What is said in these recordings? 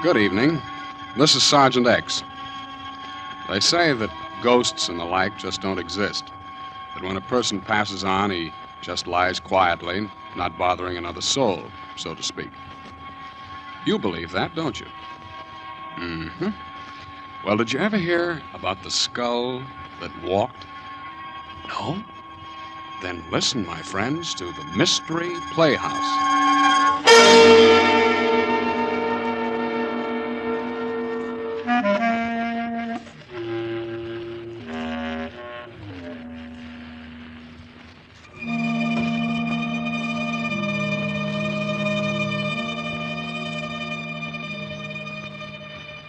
Good evening. This is Sergeant X. They say that ghosts and the like just don't exist. That when a person passes on, he just lies quietly, not bothering another soul, so to speak. You believe that, don't you? Mm-hmm. Well, did you ever hear about the skull that walked? No? Then listen, my friends, to the Mystery Playhouse.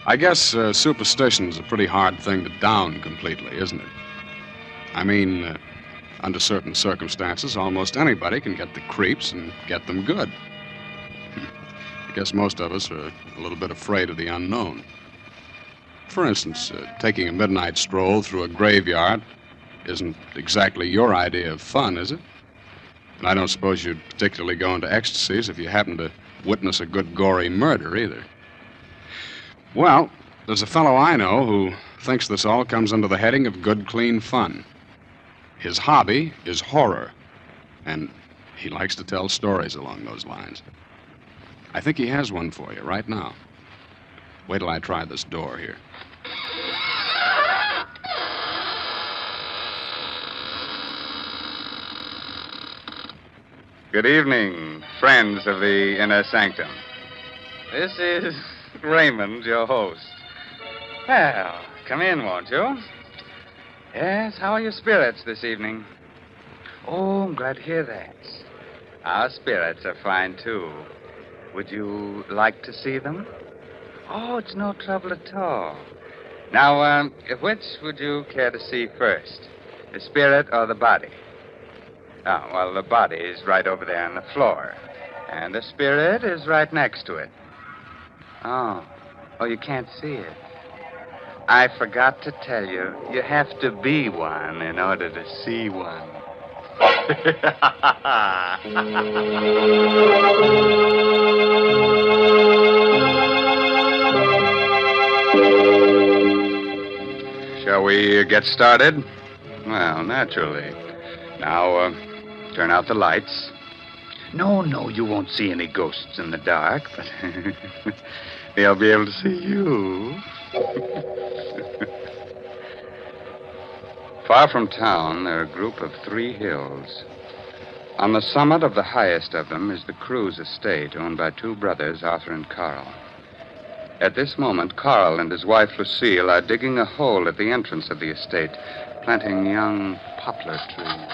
I guess superstition's a pretty hard thing to down completely, isn't it? I mean, under certain circumstances, almost anybody can get the creeps and get them good. I guess most of us are a little bit afraid of the unknown. For instance, taking a midnight stroll through a graveyard isn't exactly your idea of fun, is it? And I don't suppose you'd particularly go into ecstasies if you happened to witness a good gory murder, either. Well, there's a fellow I know who thinks this all comes under the heading of good, clean fun. His hobby is horror, and he likes to tell stories along those lines. I think he has one for you right now. Wait till I try this door here. Good evening, friends of the inner sanctum. This is Raymond, your host. Well, come in, won't you? Yes, how are your spirits this evening? Oh, I'm glad to hear that. Our spirits are fine, too. Would you like to see them? Oh, it's no trouble at all. Now, which would you care to see first? The spirit or the body? Oh, well, the body is right over there on the floor. And the spirit is right next to it. Oh, you can't see it. I forgot to tell you, you have to be one in order to see one. Shall we get started? Well, naturally. Now, turn out the lights. No, you won't see any ghosts in the dark, but they'll be able to see you. Far from town, there are a group of 3 hills. On the summit of the highest of them is the Cruz estate, owned by 2 brothers, Arthur and Carl. At this moment, Carl and his wife, Lucille, are digging a hole at the entrance of the estate, planting young poplar trees.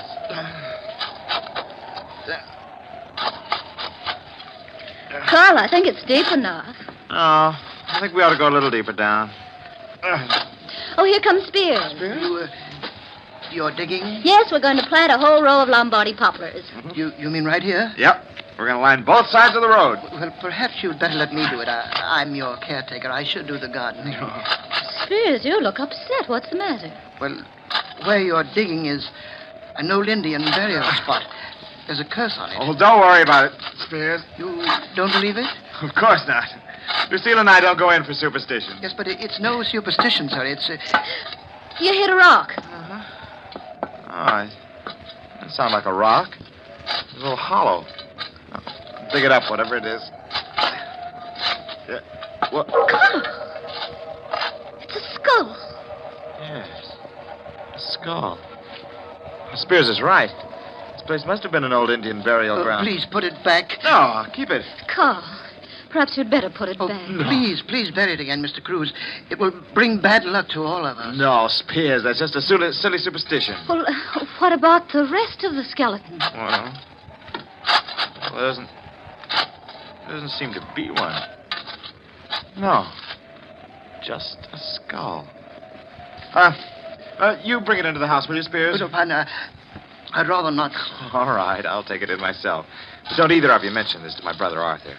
Carl, I think it's deep enough. Oh, I think we ought to go a little deeper down. Oh, here comes Spears. You're digging? Yes, we're going to plant a whole row of Lombardy poplars. You mean right here? Yep. We're going to line both sides of the road. Well, perhaps you'd better let me do it. I'm your caretaker. I should do the gardening. Spears, you look upset. What's the matter? Well, where you're digging is an old Indian burial spot. There's a curse on it. Oh, don't worry about it, Spears. You don't believe it? Of course not. Lucille and I don't go in for superstition. Yes, but it's no superstition, sir. It's... You hit a rock. Oh, that sounds like a rock. It's a little hollow. Oh, dig it up, whatever it is. Yeah. What? It's a skull. Yes. A skull. Spears is right. This place must have been an old Indian burial ground. Please put it back. No, keep it. Carl, perhaps you'd better put it back. No. Please bury it again, Mr. Cruz. It will bring bad luck to all of us. No, Spears, that's just a silly superstition. Well, what about the rest of the skeleton? Well, there doesn't seem to be one. No, just a skull. You bring it into the house, will you, Spears? No, partner, I'd rather not. All right, I'll take it in myself. But don't either of you mention this to my brother Arthur.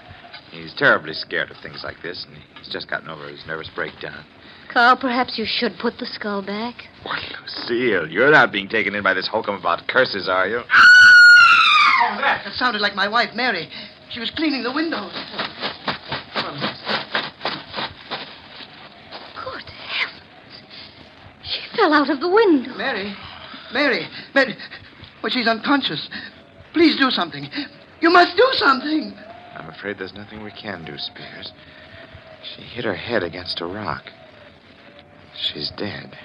He's terribly scared of things like this, and he's just gotten over his nervous breakdown. Carl, perhaps you should put the skull back. Well, Lucille, you're not being taken in by this hokum about curses, are you? Oh, that sounded like my wife, Mary. She was cleaning the windows. fell out of the window. Mary. Well, she's unconscious. Please do something. You must do something. I'm afraid there's nothing we can do, Spears. She hit her head against a rock. She's dead.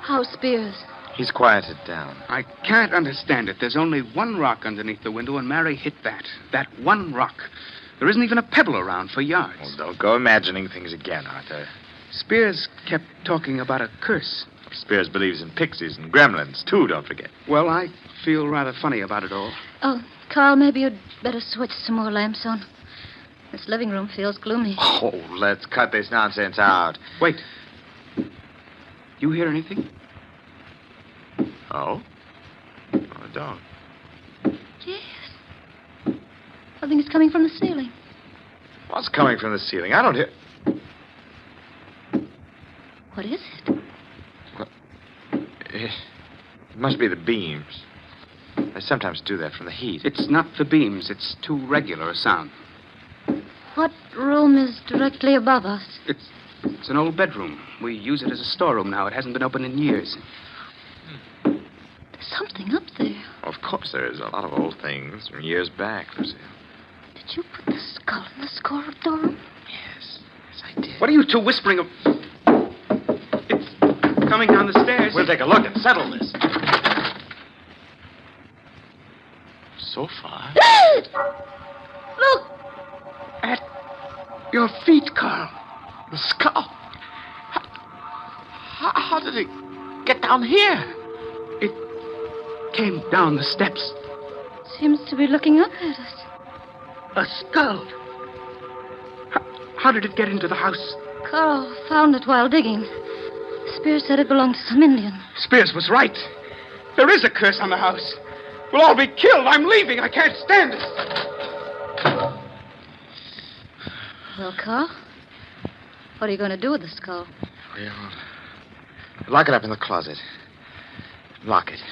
How's Spears? He's quieted down. I can't understand it. There's only one rock underneath the window, and Mary hit that. That one rock. There isn't even a pebble around for yards. Well, don't go imagining things again, Arthur. Spears kept talking about a curse. Spears believes in pixies and gremlins, too, don't forget. Well, I feel rather funny about it all. Oh, Carl, maybe you'd better switch some more lamps on. This living room feels gloomy. Oh, let's cut this nonsense out. Wait. You hear anything? Oh? I don't. Yes. I think it's coming from the ceiling. What's coming from the ceiling? I don't hear... What is it? It must be the beams. They sometimes do that from the heat. It's not the beams. It's too regular a sound. What room is directly above us? It's an old bedroom. We use it as a storeroom now. It hasn't been open in years. There's something up there. Of course there is. A lot of old things from years back, Lucille. Did you put the skull in the storeroom? Yes, I did. What are you two whispering of? It's coming down the stairs. We'll take a look and settle this. So far. Look! At your feet, Carl. The skull. How did it get down here? It came down the steps. Seems to be looking up at us. A skull. How did it get into the house? Carl found it while digging. Spears said it belonged to some Indian. Spears was right. There is a curse on the house. We'll all be killed. I'm leaving. I can't stand it. Well, Carl, what are you going to do with the skull? Well, lock it up in the closet. Lock it.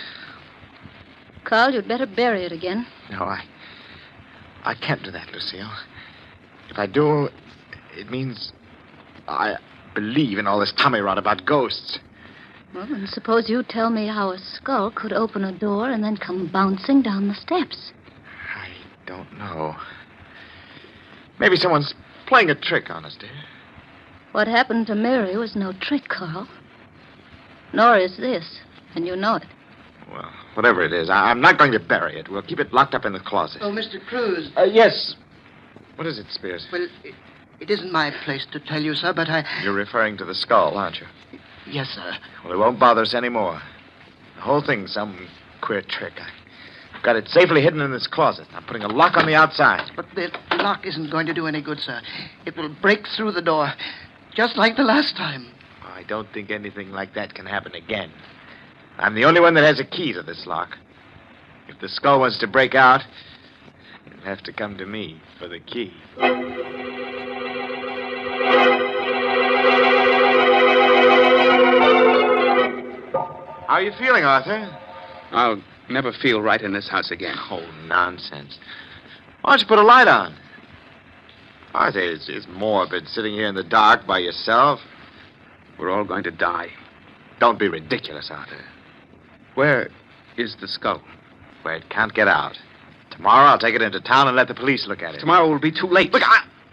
Carl, you'd better bury it again. No, I can't do that, Lucille. If I do, it means I believe in all this tommy rot about ghosts. Well, then suppose you tell me how a skull could open a door and then come bouncing down the steps. I don't know. Maybe someone's playing a trick on us, dear. What happened to Mary was no trick, Carl. Nor is this, and you know it. Well, whatever it is, I'm not going to bury it. We'll keep it locked up in the closet. Oh, Mr. Cruz. Yes. What is it, Spears? Well, it isn't my place to tell you, sir, but You're referring to the skull, aren't you? Yes, sir. Well, it won't bother us anymore. The whole thing's some queer trick. I've got it safely hidden in this closet. I'm putting a lock on the outside. But the lock isn't going to do any good, sir. It will break through the door, just like the last time. I don't think anything like that can happen again. I'm the only one that has a key to this lock. If the skull wants to break out, it'll have to come to me for the key. How are you feeling, Arthur? I'll never feel right in this house again. Oh, nonsense. Why don't you put a light on? Arthur, it's morbid sitting here in the dark by yourself. We're all going to die. Don't be ridiculous, Arthur. Where is the skull? Where it can't get out. Tomorrow I'll take it into town and let the police look at it. Tomorrow will be too late. Look,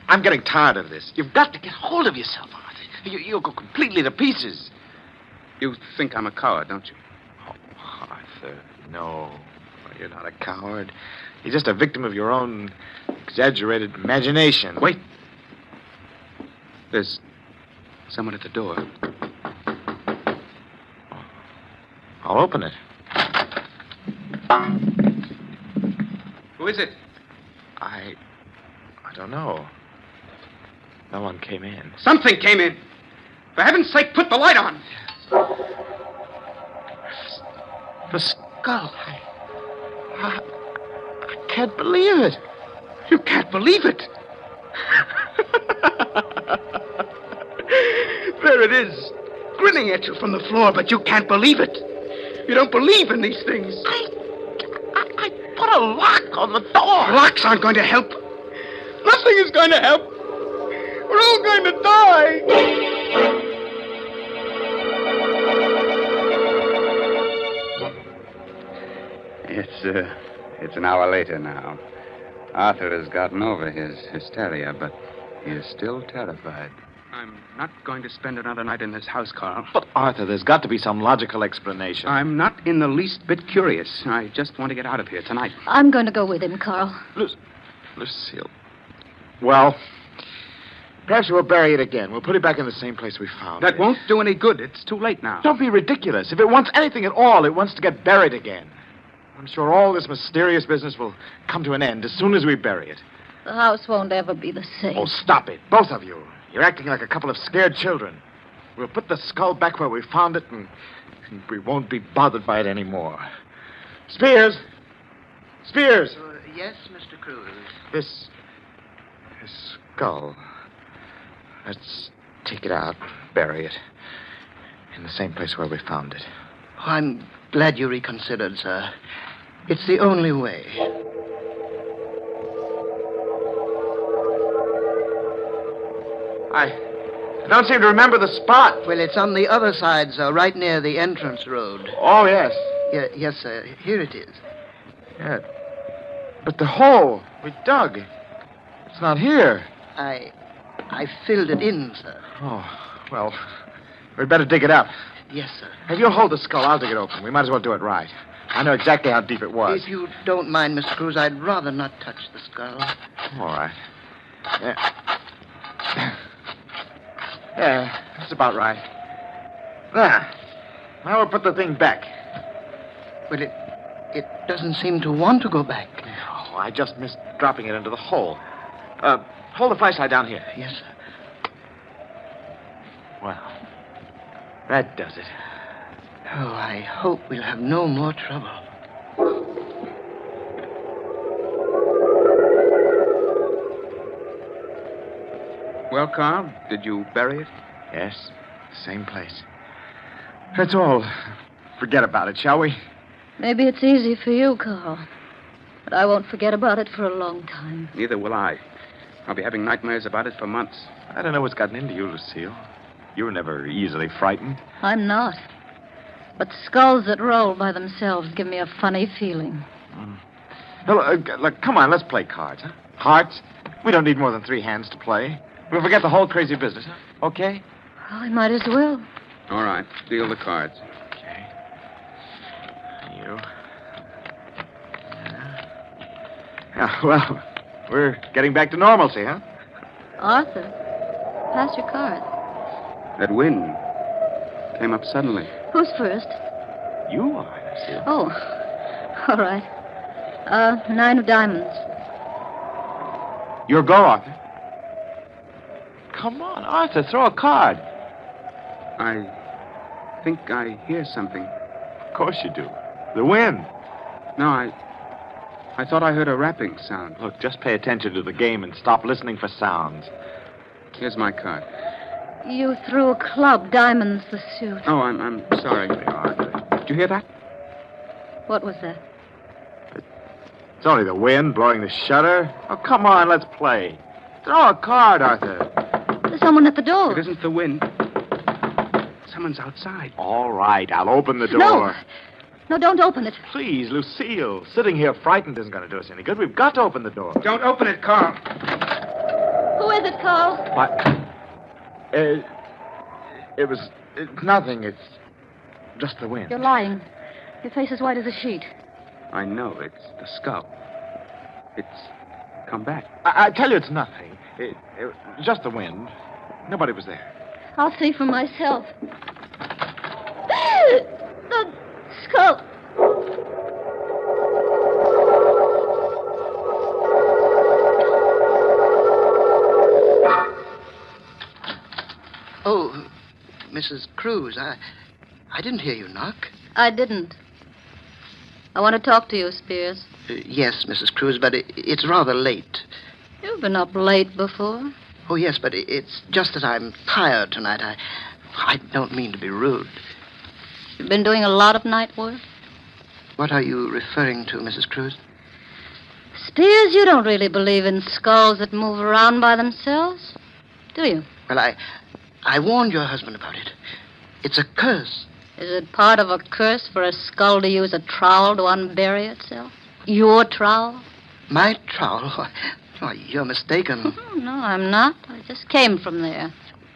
I'm getting tired of this. You've got to get hold of yourself, Arthur. You'll go completely to pieces. You think I'm a coward, don't you? Oh, Arthur, no. You're not a coward. You're just a victim of your own exaggerated imagination. Wait. There's someone at the door. I'll open it. Who is it? I don't know. No one came in. Something came in. For heaven's sake, put the light on. The skull. I can't believe it. You can't believe it. There it is, grinning at you from the floor, but you can't believe it. You don't believe in these things. I put a lock on the door. Locks aren't going to help. Nothing is going to help. We're all going to die. It's an hour later now. Arthur has gotten over his hysteria, but he is still terrified. I'm not going to spend another night in this house, Carl. But, Arthur, there's got to be some logical explanation. I'm not in the least bit curious. I just want to get out of here tonight. I'm going to go with him, Carl. Lucille. Well, perhaps we'll bury it again. We'll put it back in the same place we found it. That won't do any good. It's too late now. Don't be ridiculous. If it wants anything at all, it wants to get buried again. I'm sure all this mysterious business will come to an end as soon as we bury it. The house won't ever be the same. Oh, stop it, both of you. You're acting like a couple of scared children. We'll put the skull back where we found it, and we won't be bothered by it anymore. Spears! Spears! Yes, Mr. Cruz. This skull. Let's take it out, bury it. In the same place where we found it. Oh, I'm glad you reconsidered, sir. It's the only way. I don't seem to remember the spot. Well, it's on the other side, sir, right near the entrance road. Oh, yes. Yes, sir. Here it is. Yeah. But the hole we dug, it's not here. I filled it in, sir. Oh, well, we'd better dig it up. Yes, sir. If you'll hold the skull, I'll dig it open. We might as well do it right. I know exactly how deep it was. If you don't mind, Mr. Cruz, I'd rather not touch the skull. All right. Yeah, that's about right. There. Now we'll put the thing back. Well, it doesn't seem to want to go back. Oh, I just missed dropping it into the hole. Hold the flashlight down here. Yes, sir. Well, that does it. Oh, I hope we'll have no more trouble. Well, Carl, did you bury it? Yes, same place. That's all. Forget about it, shall we? Maybe it's easy for you, Carl. But I won't forget about it for a long time. Neither will I. I'll be having nightmares about it for months. I don't know what's gotten into you, Lucille. You were never easily frightened. I'm not. But skulls that roll by themselves give me a funny feeling. No, look, come on, let's play cards, huh? Hearts? We don't need more than 3 hands to play. We'll forget the whole crazy business, huh? Okay? Well, I might as well. All right. Deal the cards. Okay. You. Yeah, well, we're getting back to normalcy, huh? Arthur, pass your card. That wind came up suddenly. Who's first? You are, Lucille. Oh, all right. 9 of diamonds. Your go, Arthur. Come on, Arthur, throw a card. I think I hear something. Of course you do. The wind. No, I thought I heard a rapping sound. Look, just pay attention to the game and stop listening for sounds. Here's my card. You threw a club, diamonds the suit. Oh, I'm sorry. Did you hear that? What was that? It's only the wind blowing the shutter. Oh, come on, let's play. Throw a card, Arthur. There's someone at the door. It isn't the wind. Someone's outside. All right, I'll open the door. No. No, don't open it. Please, Lucille. Sitting here frightened isn't going to do us any good. We've got to open the door. Don't open it, Carl. Who is it, Carl? What? It's nothing. It's just the wind. You're lying. Your face is white as a sheet. I know. It's the skull. It's come back. I tell you it's nothing. It was just the wind. Nobody was there. I'll see for myself. The skull. Oh, Mrs. Cruz, I didn't hear you knock. I didn't. I want to talk to you, Spears. Yes, Mrs. Cruz, but it's rather late. You've been up late before. Oh, yes, but it's just that I'm tired tonight. I don't mean to be rude. You've been doing a lot of night work. What are you referring to, Mrs. Cruz? Spears, you don't really believe in skulls that move around by themselves, do you? Well, I warned your husband about it. It's a curse. Is it part of a curse for a skull to use a trowel to unbury itself? Your trowel? My trowel? Why, you're mistaken. Oh, no, I'm not. I just came from there.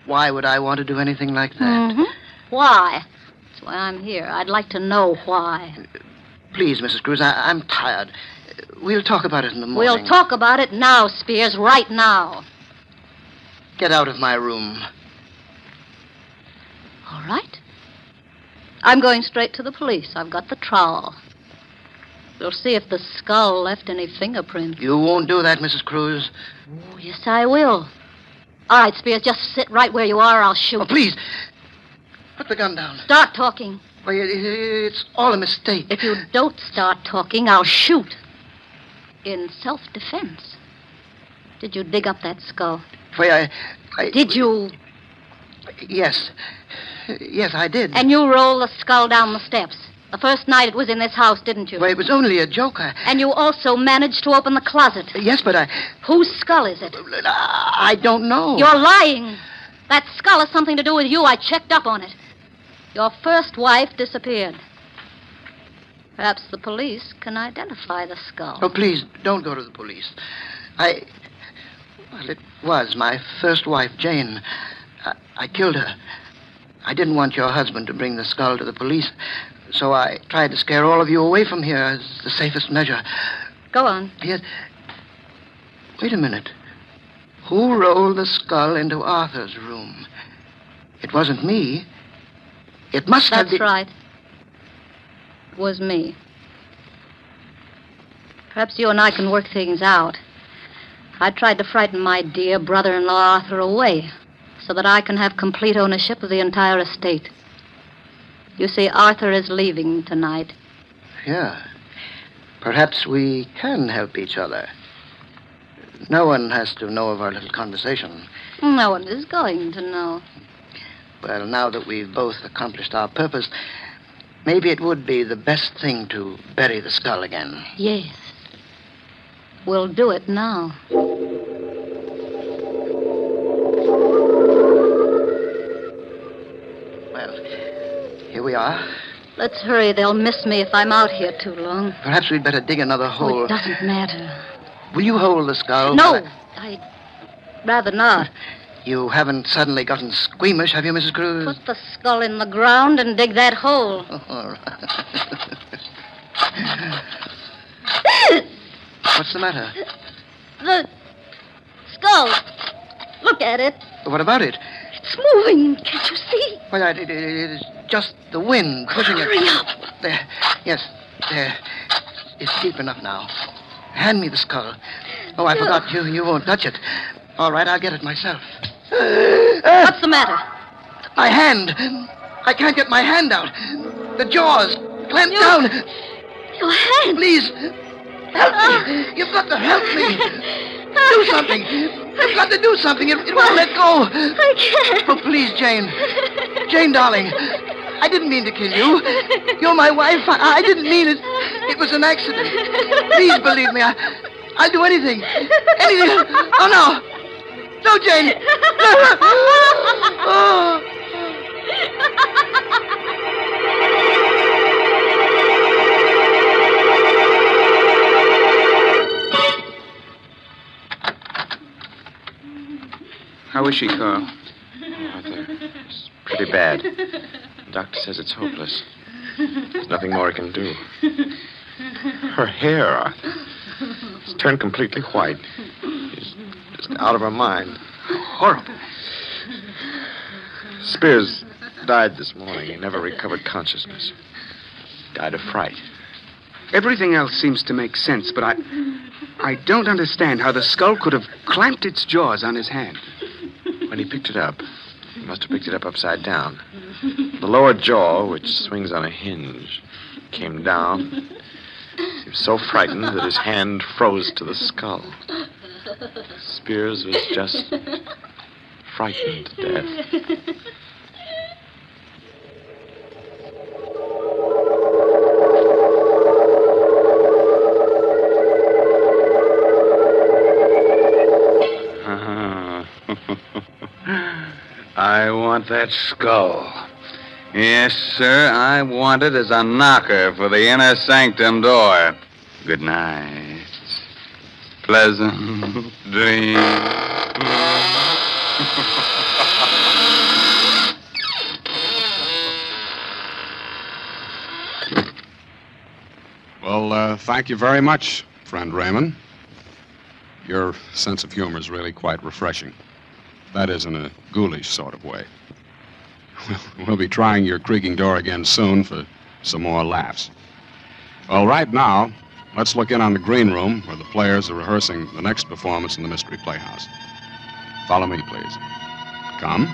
Why would I want to do anything like that? Mm-hmm. Why? That's why I'm here. I'd like to know why. Please, Mrs. Cruz, I'm tired. We'll talk about it in the morning. We'll talk about it now, Spears, right now. Get out of my room. All right. I'm going straight to the police. I've got the trowel. We'll see if the skull left any fingerprints. You won't do that, Mrs. Cruz. Oh, yes, I will. All right, Spears, just sit right where you are or I'll shoot. Oh, please. Put the gun down. Start talking. Why, it's all a mistake. If you don't start talking, I'll shoot. In self-defense. Did you dig up that skull? Why, I... Did you? Yes. Yes, I did. And you rolled the skull down the steps. The first night it was in this house, didn't you? Well, it was only a joke. And you also managed to open the closet. Yes, but I... Whose skull is it? I don't know. You're lying. That skull has something to do with you. I checked up on it. Your first wife disappeared. Perhaps the police can identify the skull. Oh, please, don't go to the police. Well, it was my first wife, Jane. I killed her. I didn't want your husband to bring the skull to the police, so I tried to scare all of you away from here as the safest measure. Go on. Yes. Wait a minute. Who rolled the skull into Arthur's room? It wasn't me. It must have been... That's right. It was me. Perhaps you and I can work things out. I tried to frighten my dear brother-in-law Arthur away so that I can have complete ownership of the entire estate. You see, Arthur is leaving tonight. Yeah. Perhaps we can help each other. No one has to know of our little conversation. No one is going to know. Well, now that we've both accomplished our purpose, maybe it would be the best thing to bury the skull again. Yes. We'll do it now. Well, here we are. Let's hurry. They'll miss me if I'm out here too long. Perhaps we'd better dig another hole. Oh, it doesn't matter. Will you hold the skull? No, I'd rather not. You haven't suddenly gotten squeamish, have you, Mrs. Cruz? Put the skull in the ground and dig that hole. Oh, all right. What's the matter? The skull. Look at it. What about it? It's moving. Can't you see? Well, it is just the wind pushing it. Hurry up. There. Yes, there. It's deep enough now. Hand me the skull. Oh, I forgot. You won't touch it. All right, I'll get it myself. What's the matter? My hand. I can't get my hand out. The jaws clamped down. Your hand. Please, help me. You've got to help me. Do something. You've got to do something. It won't let go. I can't. Oh, please, Jane. Jane, darling. I didn't mean to kill you. You're my wife. I didn't mean it. It was an accident. Please believe me. I'll do anything. Anything. Oh, no. No, Jane. Oh. How is she, Carl? Arthur, it's pretty bad. The doctor says it's hopeless. There's nothing more he can do. Her hair, Arthur, it's turned completely white. She's just out of her mind. Horrible. Spears died this morning. He never recovered consciousness. Died of fright. Everything else seems to make sense, but I don't understand how the skull could have clamped its jaws on his hand. When he picked it up, he must have picked it up upside down. The lower jaw, which swings on a hinge, came down. He was so frightened that his hand froze to the skull. Spears was just frightened to death. I want that skull. Yes, sir, I want it as a knocker for the inner sanctum door. Good night. Pleasant dreams. Well, thank you very much, friend Raymond. Your sense of humor is really quite refreshing. That is, in a ghoulish sort of way. We'll be trying your creaking door again soon for some more laughs. Well, right now, let's look in on the green room where the players are rehearsing the next performance in the Mystery Playhouse. Follow me, please. Come.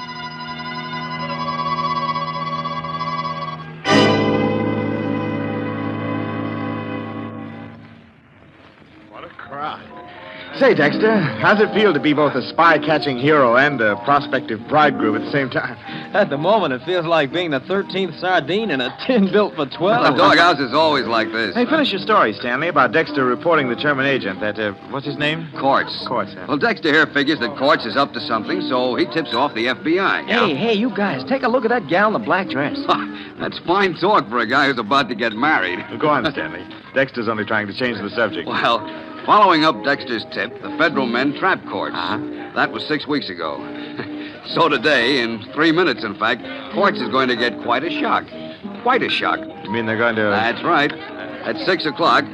What a crowd. Say, Dexter, how's it feel to be both a spy-catching hero and a prospective bridegroom at the same time? At the moment, it feels like being the 13th sardine in a tin built for 12. The doghouse is always like this. Hey, finish your story, Stanley, about Dexter reporting the German agent, that, what's his name? Quartz. Quartz, yeah. Well, Dexter here figures that Quartz is up to something, so he tips off the FBI. Hey, you guys, take a look at that gal in the black dress. That's fine talk for a guy who's about to get married. Well, go on, Stanley. Dexter's only trying to change the subject. Well, following up Dexter's tip, the federal men trapped Quartz. That was 6 weeks ago. So today, in 3 minutes, in fact, Quartz is going to get quite a shock. Quite a shock. You mean they're going to... That's right. At 6 o'clock,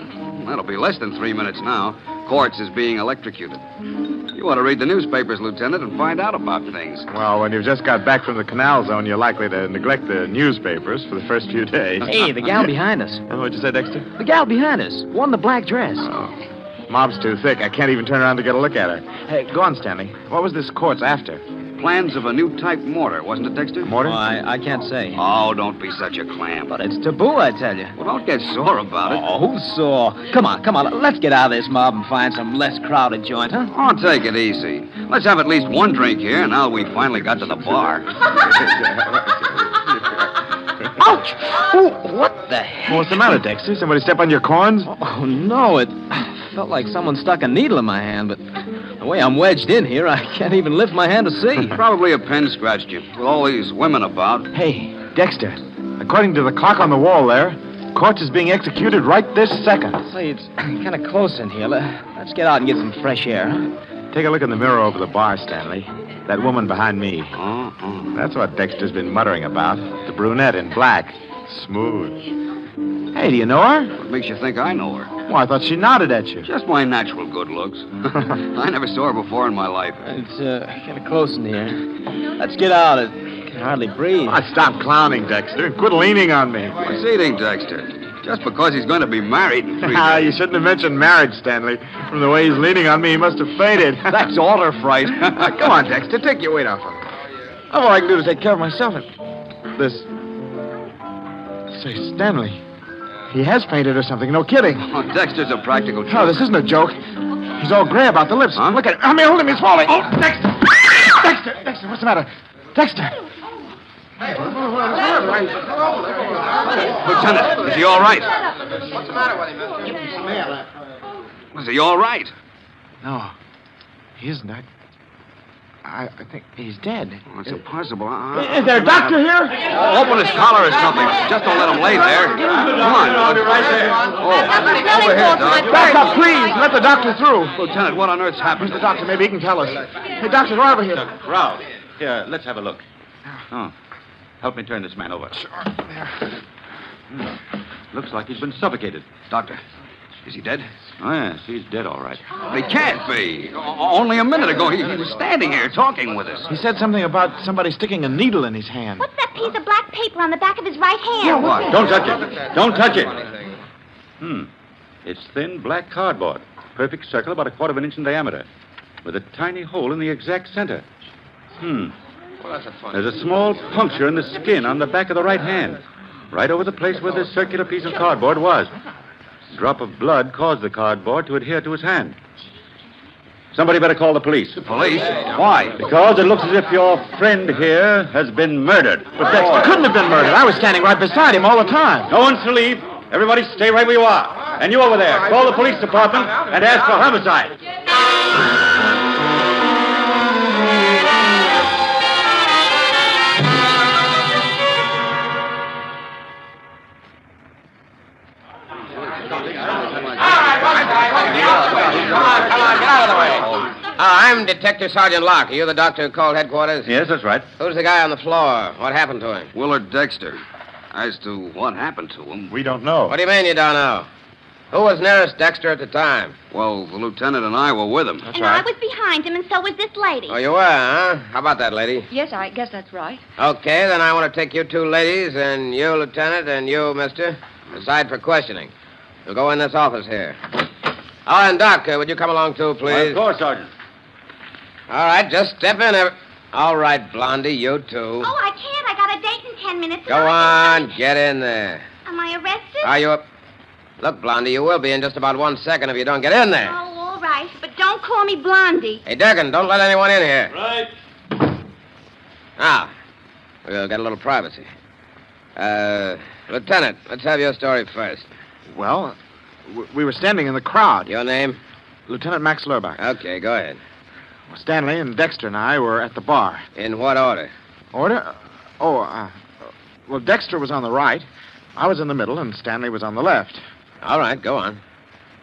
that'll be less than 3 minutes now, Quartz is being electrocuted. You ought to read the newspapers, Lieutenant, and find out about things. Well, when you've just got back from the canal zone, you're likely to neglect the newspapers for the first few days. Hey, the gal behind us. What'd you say, Dexter? The gal behind us. One in the black dress. Oh. Mob's too thick. I can't even turn around to get a look at her. Hey, go on, Stanley. What was this Quartz after? Plans of a new type mortar, wasn't it, Dexter? Mortar? Oh, I can't say. Oh, don't be such a clam. But it's taboo, I tell you. Well, don't get sore about it. Oh, who's sore? Come on. Let's get out of this mob and find some less crowded joint, huh? Oh, take it easy. Let's have at least one drink here, now we finally got to the bar. Ouch! Oh, what the heck? What's the matter, Dexter? Somebody step on your corns? Oh, no, it felt like someone stuck a needle in my hand, but the way I'm wedged in here, I can't even lift my hand to see. Probably a pen scratched you, with all these women about. Hey, Dexter, according to the clock on the wall there, Quartz is being executed right this second. Say, it's kind of close in here. Let's get out and get some fresh air, huh? Take a look in the mirror over the bar, Stanley. That woman behind me. Oh. That's what Dexter's been muttering about. The brunette in black. Smooth. Hey, do you know her? What makes you think I know her? Well, I thought she nodded at you. Just my natural good looks. I never saw her before in my life. It's kind of close in here. Let's get out. I can hardly breathe. Oh, stop clowning, Dexter. Quit leaning on me. What's eating, Dexter? Just because he's going to be married in 3 days. You shouldn't have mentioned marriage, Stanley. From the way he's leaning on me, he must have fainted. That's altar fright. Come on, Dexter. Take your weight off him. All I can do is take care of myself. And this... Say, Stanley, he has fainted or something. No kidding. Oh, Dexter's a practical joke. No, this isn't a joke. He's all gray about the lips. Huh? Look at him. I mean, hold him. He's falling. Oh, Dexter. Dexter, what's the matter? Dexter. Lieutenant, is he all right? What's the matter with him, mister? Is he all right? No, he isn't. I think he's dead. Oh, it's impossible. Is there a doctor here? Open his collar or something. Just don't let him lay there. Come on. Right there. Over here, Doc. Back up, please. Let the doctor through. Lieutenant, what on earth's happened? Where's the doctor? Maybe he can tell us. Hey, doctor, go over here. Ralph, here, let's have a look. Oh, help me turn this man over. Sure. There. Looks like he's been suffocated. Doctor, is he dead? Oh, yes, he's dead, all right. He can't be. Only a minute ago, he was standing here talking with us. He said something about somebody sticking a needle in his hand. What's that piece of black paper on the back of his right hand? Yeah, what? Don't touch it. Don't touch it. It's thin black cardboard. Perfect circle about 1/4 inch in diameter. With a tiny hole in the exact center. There's a small puncture in the skin on the back of the right hand. Right over the place where this circular piece of cardboard was. A drop of blood caused the cardboard to adhere to his hand. Somebody better call the police. The police? Why? Because it looks as if your friend here has been murdered. But Dexter couldn't have been murdered. I was standing right beside him all the time. No one's to leave. Everybody stay right where you are. And you over there, call the police department and ask for homicide. I'm Detective Sergeant Locke. Are you the doctor who called headquarters? Yes, that's right. Who's the guy on the floor? What happened to him? Willard Dexter. As to what happened to him, We don't know. What do you mean you don't know? Who was nearest Dexter at the time? well, the lieutenant and I were with him. And I was behind him, and so was this lady. Oh, you were, huh? How about that, lady? Yes, I guess that's right. Okay, then I want to take you two ladies and you, Lieutenant, and you, mister, aside for questioning. You'll go in this office here. Oh, and Doc, would you come along too, please? Of course, Sergeant. All right, just step in. All right, Blondie, you too. Oh, I can't. I got a date in 10 minutes. Go on, get in there. Am I arrested? Are you up? Look, Blondie, you will be in just about 1 second if you don't get in there. Oh, all right. But don't call me Blondie. Hey, Durkin, don't let anyone in here. Right. Now, we'll get a little privacy. Lieutenant, let's have your story first. Well, we were standing in the crowd. Your name? Lieutenant Max Lurbach. Okay, go ahead. Stanley and Dexter and I were at the bar. In what order? Order? Well, Dexter was on the right. I was in the middle, and Stanley was on the left. All right, go on.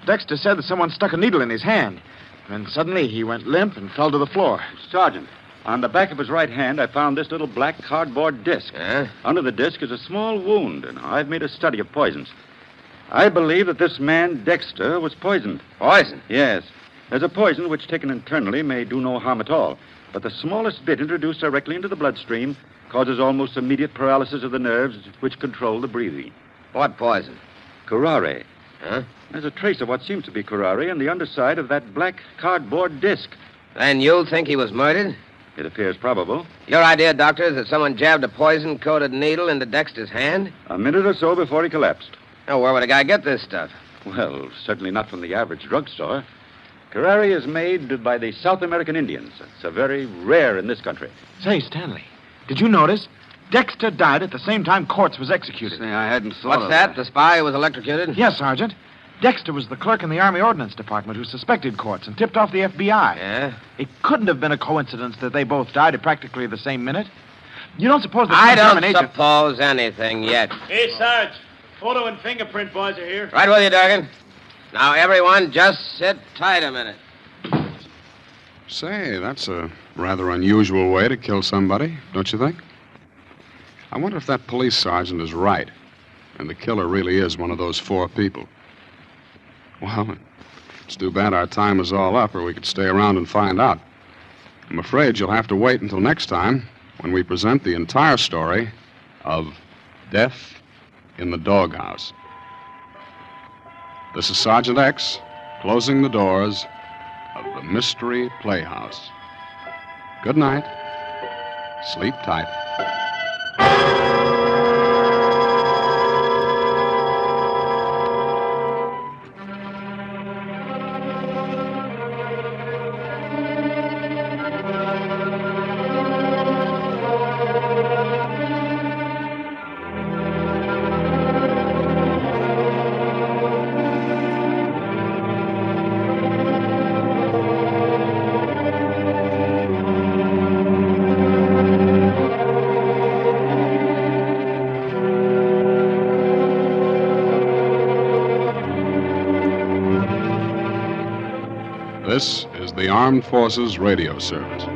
Dexter said that someone stuck a needle in his hand. And suddenly he went limp and fell to the floor. Sergeant, on the back of his right hand, I found this little black cardboard disc. Huh? Under the disc is a small wound, and I've made a study of poisons. I believe that this man, Dexter, was poisoned. Poison? Yes. There's a poison which, taken internally, may do no harm at all. But the smallest bit introduced directly into the bloodstream causes almost immediate paralysis of the nerves which control the breathing. What poison? Curare. Huh? There's a trace of what seems to be curare on the underside of that black cardboard disc. Then you think he was murdered? It appears probable. Your idea, Doctor, is that someone jabbed a poison-coated needle into Dexter's hand? A minute or so before he collapsed. Now, where would a guy get this stuff? Well, certainly not from the average drugstore. Curare is made by the South American Indians. It's very rare in this country. Say, Stanley, did you notice? Dexter died at the same time Quartz was executed. Say, I hadn't thought What's that? The spy who was electrocuted? Yes, Sergeant. Dexter was the clerk in the Army Ordnance Department who suspected Quartz and tipped off the FBI. Yeah? It couldn't have been a coincidence that they both died at practically the same minute. You don't suppose that I some don't German agent... suppose anything yet. Hey, Sarge. Photo and fingerprint boys are here. Right with you, Durgan. Now, everyone, just sit tight a minute. Say, that's a rather unusual way to kill somebody, don't you think? I wonder if that police sergeant is right, and the killer really is one of those four people. Well, it's too bad our time is all up, or we could stay around and find out. I'm afraid you'll have to wait until next time, when we present the entire story of Death in the Doghouse. This is Sergeant X, closing the doors of the Mystery Playhouse. Good night. Sleep tight. This is the Armed Forces Radio Service.